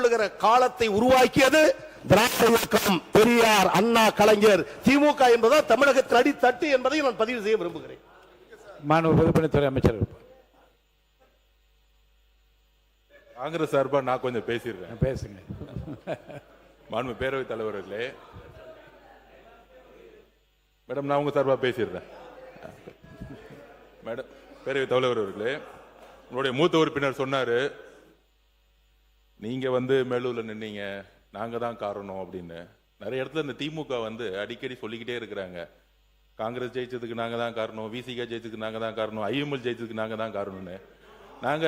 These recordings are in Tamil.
விழுகிற காலத்தை உருவாக்கியது திராவிட இயக்கம், பெரியார், அண்ணா, கலைஞர். திமுக என்பதால் தமிழகத்தில் அடித்தட்டு என்பதை நான் பதிவு செய்ய விரும்புகிறேன். மாண்பு பொதுப்பணித்துறை அமைச்சர். காங்கிரஸ் சார்பா நான் கொஞ்சம் பேசிடுறேன். பேசுங்க. மாண்பு பேரவைத் தலைவர்களே, மேடம் நான் உங்க சார்பா பேசிடுறேன். மேடம் பேரவைத் தலைவர் அவர்களே, உங்களுடைய மூத்த உறுப்பினர் சொன்னாரு, நீங்க மேலூர்ல நின்னீங்க, நாங்க தான் காரணம் அப்படின்னு. நிறைய இடத்துல இந்த திமுக அடிக்கடி சொல்லிக்கிட்டே இருக்கிறாங்க, காங்கிரஸ் ஜெயிச்சதுக்கு நாங்க தான் காரணம், விசிக ஜெயிச்சதுக்கு நாங்க தான் காரணம், ஐஎம்எல் ஜெயிச்சதுக்கு நாங்க தான் காரணம்னு. நாங்க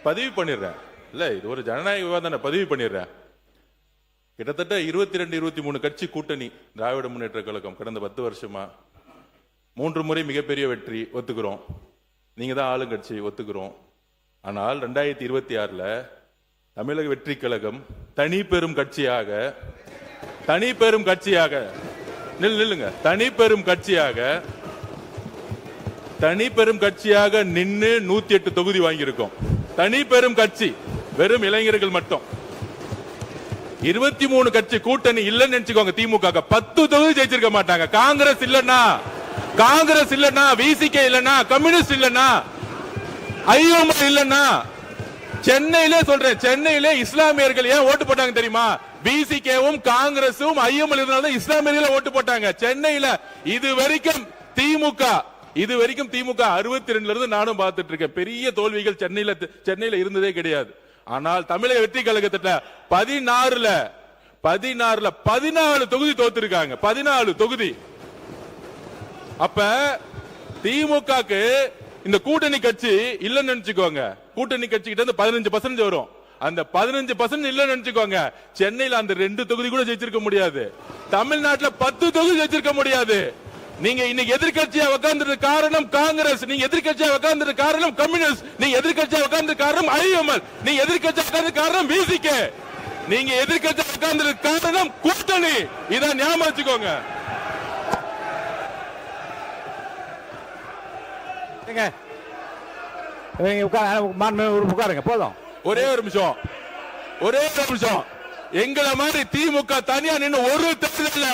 பதிவு பண்ணிடுறேன், இல்ல இது ஒரு ஜனநாயக விவாதம், பதிவு பண்ணிடுறேன். கிட்டத்தட்ட 22, 23 கட்சி கூட்டணி திராவிட முன்னேற்ற கழகம் கடந்த 10 வருஷமா 3 முறை மிகப்பெரிய வெற்றி, ஒத்துக்கிறோம். நீங்க தான் ஆளுங்கட்சி, ஒத்துக்கிறோம். ஆனால் 2026ல தமிழக வெற்றி கழகம் தனி பெரும் கட்சியாக நில்லுங்க, தனி பெரும் கட்சியாக நின்று 108 தொகுதி வாங்கியிருக்கோம். தனி பெரும் கட்சி, வெறும் இளைஞர்கள் மட்டும். 23 கட்சி கூட்டணி இல்லன்னு நினைச்சுக்கோங்க, திமுக 10 தொகுதி ஜெயிச்சிருக்க மாட்டாங்க. காங்கிரஸ் இல்லன்னா, விசிகே இல்லன்னா, கம்யூனிஸ்ட் இல்லன்னா, ஐஎம்எல் இல்லன்னா, சென்னையிலே சொல்றேன், சென்னையிலே இஸ்லாமியர்கள் ஏன் ஓட்டு போட்டாங்க தெரியுமா? விசிகேவும் காங்கிரசும் ஐஎம்எல் இருந்தால இஸ்லாமியர்கள் ஓட்டு போட்டாங்க சென்னையில. இது வரைக்கும் திமுக 62ல இருந்து நானும் பார்த்துட்டு இருக்கேன், பெரிய தோல்விகள் சென்னையில இருந்ததே கிடையாது. ஆனால் தமிழக வெற்றி கழகத்திட்ட 16ல 14 தொகுதி தோத்துருக்காங்க. 14 தொகுதி. அப்ப திமுகக்கு இந்த கூட்டணி கட்சி இல்லன்னு நினைச்சுக்கோங்க, கூட்டணி கட்சி கிட்ட 15% வரும். அந்த 15% இல்லன்னு நினைச்சுக்கோங்க, சென்னையில அந்த 2 தொகுதி கூட ஜெயிச்சிருக்க முடியாது. தமிழ்நாட்டுல 10 தொகுதி ஜெயிச்சிருக்க முடியாது. நீங்க இன்னைக்கு எதிர்கட்சியா உட்கார்ந்து காரணம் காங்கிரஸ், நீங்க எதிர்கட்சியா உட்கார்ந்து காரணம் கம்யூனிஸ்ட், நீங்க எதிர்கட்சியா உட்கார்ந்து காரணம் ஐஎம்எல், நீங்க எதிர்கட்சியா உட்கார்ந்து காரணம் விசிகே, நீங்க எதிர்கட்சியா உட்கார்ந்து காரணம் கூட்டணி. இத ஞாபகம் வச்சுக்கோங்க. உட்காருங்க போதும். ஒரே ஒரு நிமிஷம். எங்களை மாதிரி திமுக தனியா நின்று ஒரு தேர்தல்